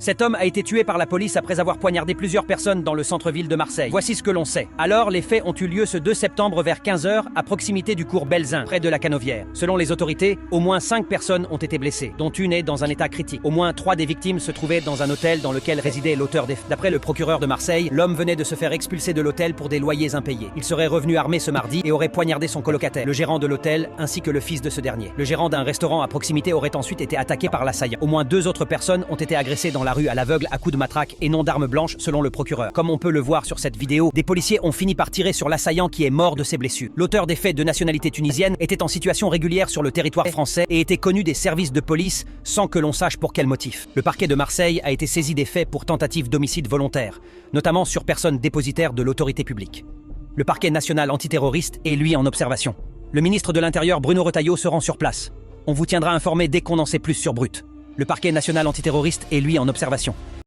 Cet homme a été tué par la police après avoir poignardé plusieurs personnes dans le centre-ville de Marseille. Voici ce que l'on sait. Alors, les faits ont eu lieu ce 2 septembre vers 15 h à proximité du cours Belzin, près de la Canevière. Selon les autorités, au moins 5 personnes ont été blessées, dont une est dans un état critique. Au moins 3 des victimes se trouvaient dans un hôtel dans lequel résidait l'auteur des faits. D'après le procureur de Marseille, l'homme venait de se faire expulser de l'hôtel pour des loyers impayés. Il serait revenu armé ce mardi et aurait poignardé son colocataire, le gérant de l'hôtel, ainsi que le fils de ce dernier. Le gérant d'un restaurant à proximité aurait ensuite été attaqué par l'assaillant. Au moins 2 autres personnes ont été agressées dans la rue à l'aveugle à coups de matraque et non d'armes blanches selon le procureur. Comme on peut le voir sur cette vidéo, des policiers ont fini par tirer sur l'assaillant qui est mort de ses blessures. L'auteur des faits de nationalité tunisienne était en situation régulière sur le territoire français et était connu des services de police sans que l'on sache pour quel motif. Le parquet de Marseille a été saisi des faits pour tentative d'homicide volontaire, notamment sur personne dépositaire de l'autorité publique. Le parquet national antiterroriste est lui en observation. Le ministre de l'Intérieur Bruno Retailleau se rend sur place. On vous tiendra informé dès qu'on en sait plus sur Brut. Le parquet national antiterroriste est lui en observation.